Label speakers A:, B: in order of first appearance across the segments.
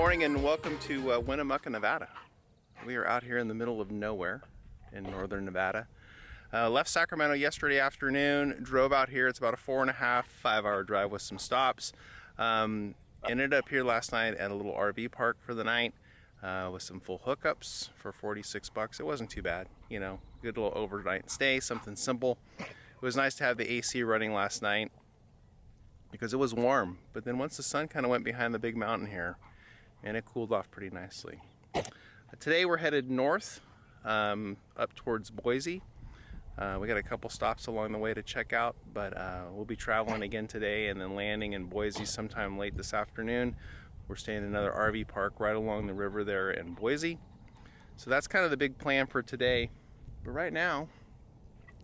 A: morning and welcome to Winnemucca, Nevada. We are out here in the middle of nowhere in northern Nevada. Left Sacramento yesterday afternoon, drove out here. It's about a 4.5-5 hour drive with some stops. Ended up here last night at a little RV park for the night with some full hookups for $46. It wasn't too bad, you know, good little overnight stay, something simple. It was nice to have the AC running last night because it was warm, but then once the sun kind of went behind the big mountain here, and it cooled off pretty nicely. Today we're headed north, up towards Boise. We got a couple stops along the way to check out, but we'll be traveling again today and then landing in Boise sometime late this afternoon. We're staying in another RV park right along the river there in Boise. So that's kind of the big plan for today. But right now,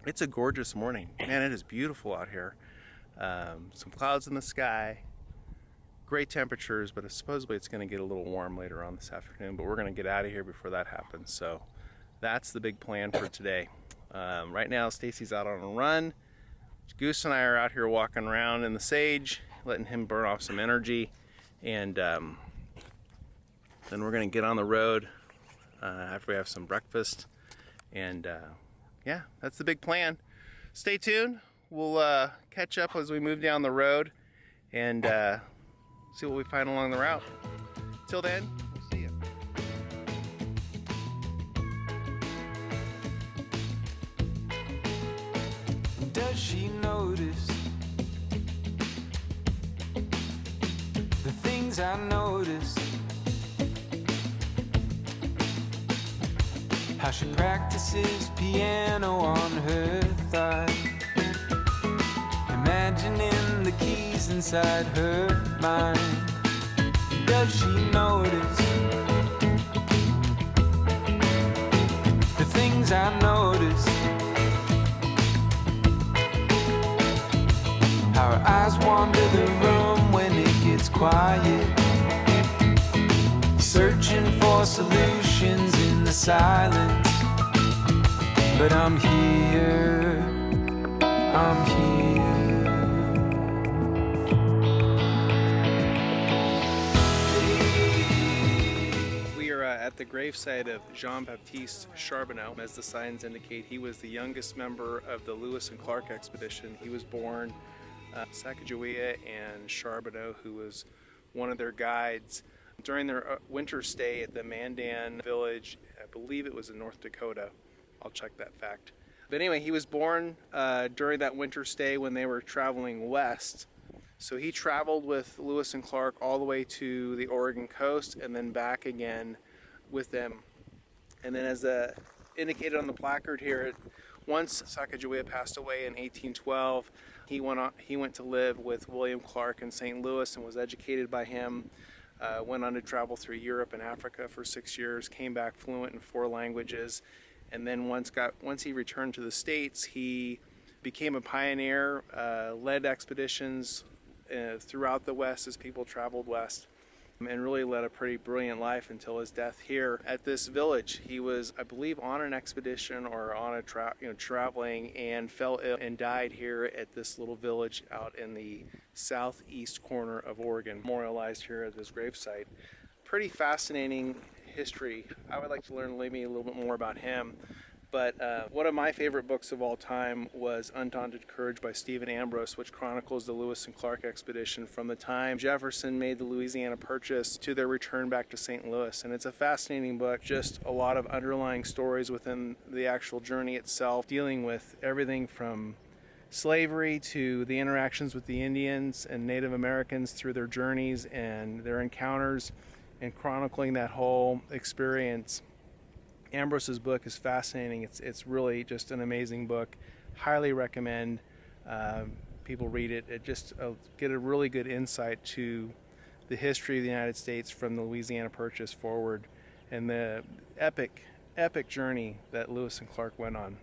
A: it's a gorgeous morning. Man, it is beautiful out here. Some clouds in the sky. Great temperatures, but supposedly it's going to get a little warm later on this afternoon, but we're going to get out of here before that happens. So that's the big plan for today. Right now Stacy's out on a run. Goose and I are out here walking around in the sage, letting him burn off some energy, and then we're going to get on the road after we have some breakfast, and yeah, that's the big plan. Stay tuned. We'll catch up as we move down the road and see what we find along the route. Till then, we'll see you.
B: Does she notice the things I notice? How she practices piano on her thigh, imagining the keys inside her mind. Does she notice the things I notice? How her eyes wander the room when it gets quiet, searching for solutions in the silence. But I'm here, I'm here.
A: At the gravesite of Jean-Baptiste Charbonneau. As the signs indicate, he was the youngest member of the Lewis and Clark expedition. He was born Sacagawea and Charbonneau, who was one of their guides during their winter stay at the Mandan village. I believe it was in North Dakota. I'll check that fact. But anyway, he was born during that winter stay when they were traveling west. So he traveled with Lewis and Clark all the way to the Oregon coast and then back again with them. And then as indicated on the placard here, once Sacagawea passed away in 1812, he went to live with William Clark in St. Louis and was educated by him. Went on to travel through Europe and Africa for 6 years, came back fluent in 4 languages, and then once he returned to the States, he became a pioneer, led expeditions throughout the West as people traveled west, and really led a pretty brilliant life until his death here at this village. He was, I believe, on an expedition or on a traveling, and fell ill and died here at this little village out in the southeast corner of Oregon, memorialized here at this gravesite. Pretty fascinating history. I would like to learn maybe a little bit more about him. But one of my favorite books of all time was Undaunted Courage by Stephen Ambrose, which chronicles the Lewis and Clark expedition from the time Jefferson made the Louisiana Purchase to their return back to St. Louis. And it's a fascinating book, just a lot of underlying stories within the actual journey itself, dealing with everything from slavery to the interactions with the Indians and Native Americans through their journeys and their encounters, and chronicling that whole experience. Ambrose's book is fascinating. It's really just an amazing book. Highly recommend people read it. It just get a really good insight to the history of the United States from the Louisiana Purchase forward, and the epic journey that Lewis and Clark went on.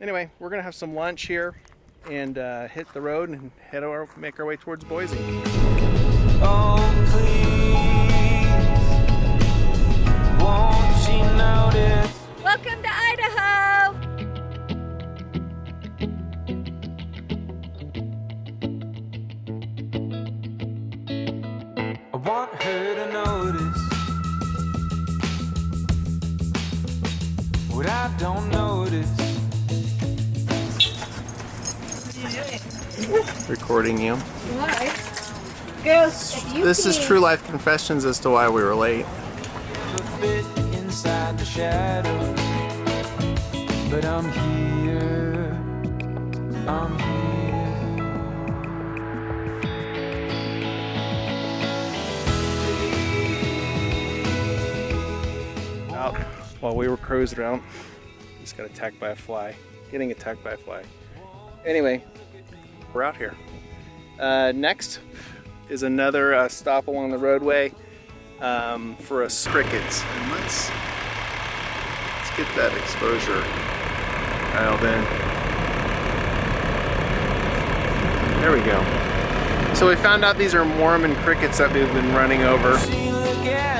A: Anyway, we're gonna have some lunch here and hit the road and make our way towards Boise.
B: Oh, please, won't you notice?
C: Welcome to Idaho!
B: I want her to notice I don't notice.
A: Recording you.
C: Why? Girls, if you
A: This is
C: can-
A: true life confessions as to why we were late.
B: Fit inside the shadows, but I'm here. I'm here.
A: Out while we were cruising around, just got attacked by a fly. Getting attacked by a fly. Anyway, we're out here. Next is another stop along the roadway for us crickets. And let's get that exposure dialed in. There we go. So we found out these are Mormon crickets that we've been running over.
B: See, look at